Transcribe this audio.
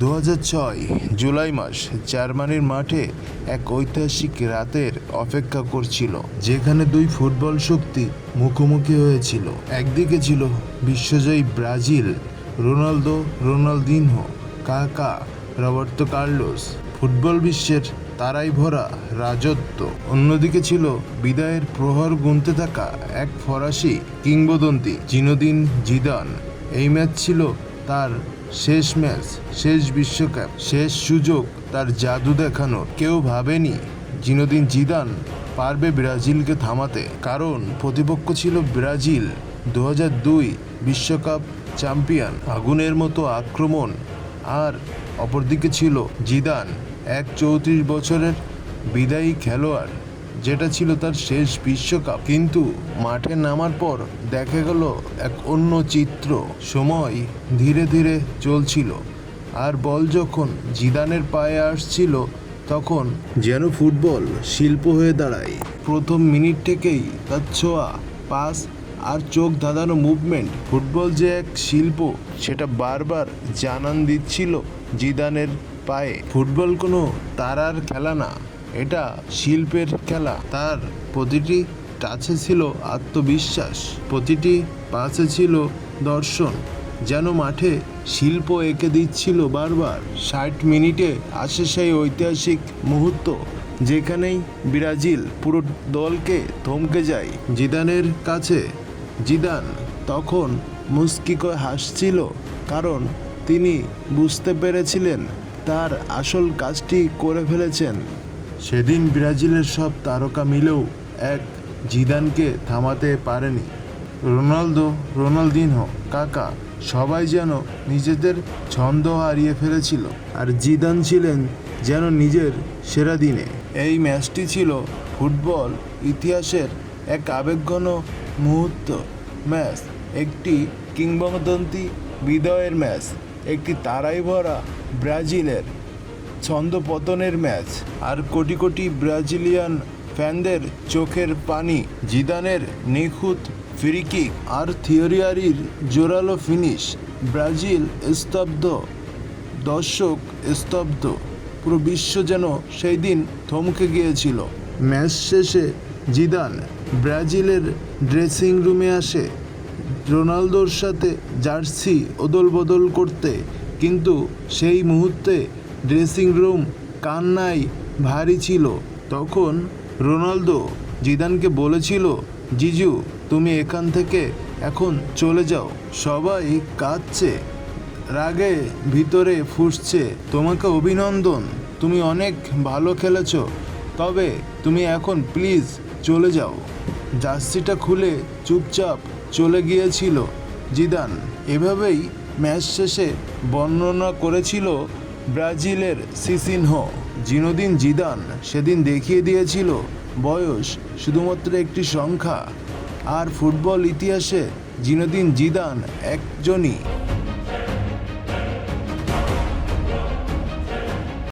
2006 জুলাই মাস জার্মানির মাঠে এক ঐতিহাসিক রাতের অপেক্ষা করছিল, যেখানে দুই ফুটবল শক্তি মুখোমুখি হয়েছিল। একদিকে ছিল বিশ্বজয়ী ব্রাজিল, রোনালদিনহো, কাকা, রবার্তো কার্লোস, ফুটবল বিশ্বের তারাই ভরা রাজত্ব। অন্যদিকে ছিল বিদায়ের প্রহর গুনতে থাকা এক ফরাসি কিংবদন্তি, জিনেদিন জিদান। এই ম্যাচ ছিল তার শেষ ম্যাচ, শেষ বিশ্বকাপ, শেষ সুযোগ তার জাদু দেখানোর। কেউ ভাবেনি জিনেদিন জিদান পারবে ব্রাজিলকে থামাতে, কারণ প্রতিপক্ষ ছিল ব্রাজিল, 2002 বিশ্বকাপ চ্যাম্পিয়ন। আগুনের মতো আক্রমণ। আর অপরদিকে ছিল জিদান, এক 34 বছরের বিদায়ী খেলোয়াড়, যেটা ছিল তার শেষ বিশ্বকাপ। কিন্তু মাঠে নামার পর দেখা গেল এক অন্য চিত্র। সময় ধীরে ধীরে চলছিল, আর বল যখন জিদানের পায়ে আসছিল, তখন যেন ফুটবল শিল্প হয়ে দাঁড়ায়। প্রথম মিনিট থেকেই তার ছোঁয়া, পাস আর চোখ ধাঁধানো মুভমেন্ট। ফুটবল যে এক শিল্প, সেটা বারবার জানান দিচ্ছিল জিদানের পায়ে। ফুটবল কোনো তারার খেলা না, এটা শিল্পের খেলা। তার প্রতিটি টাচে ছিল আত্মবিশ্বাস, প্রতিটি পাসে ছিল দর্শন, যেন মাঠে শিল্প এঁকে দিচ্ছিল বারবার। 60 মিনিটে আসে সেই ঐতিহাসিক মুহূর্ত, যেখানেই ব্রাজিল পুরো দলকে থমকে যায় জিদানের কাছে। জিদান তখন মুচকি করে হাসছিল, কারণ তিনি বুঝতে পেরেছিলেন তার আসল কাজটি করে ফেলেছেন। সেদিন ব্রাজিলের সব তারকা মিলেও এক জিদানকে থামাতে পারেনি। রোনালদিনহো, কাকা, সবাই যেন নিজেদের ছন্দ হারিয়ে ফেলেছিল, আর জিদান ছিলেন যেন নিজের সেরা দিনে। এই ম্যাচটি ছিল ফুটবল ইতিহাসের এক আবেগঘন মুহূর্ত ম্যাচ, একটি কিংবদন্তি বিদায়ের ম্যাচ, একটি তারাই ভরা ব্রাজিলের ছন্দপতনের ম্যাচ, আর কোটি কোটি ব্রাজিলিয়ান ফ্যানদের চোখের পানি। জিদানের নিখুঁত ফ্রি কিক আর থিওরিয়ারির জোরালো ফিনিশ। ব্রাজিল স্তব্ধ, দর্শক স্তব্ধ, পুরো বিশ্ব যেন সেই দিন থমকে গিয়েছিল। ম্যাচ শেষে জিদান ব্রাজিলের ড্রেসিং রুমে আসে রোনালদোর সাথে জার্সি অদল বদল করতে, কিন্তু সেই মুহূর্তে ড্রেসিং রুম কান্নায় ভারী ছিল। তখন রোনালদো জিদানকে বলেছিল, জিজু, তুমি এখান থেকে এখন চলে যাও। সবাই কাঁদছে, রাগে ভিতরে ফুঁসছে, তোমাকে অভিনন্দন, তুমি অনেক ভালো খেলেছো, তবে তুমি এখন প্লিজ চলে যাও। জার্সিটা খুলে চুপচাপ চলে গিয়েছিল জিদান। এভাবেই ম্যাচ শেষে বর্ণনা করেছিল ব্রাজিলের সিসিনহো। জিনেদিন জিদান সেদিন দেখিয়ে দিয়েছিল বয়স শুধুমাত্র একটি সংখ্যা, আর ফুটবল ইতিহাসে জিনেদিন জিদান একজনই।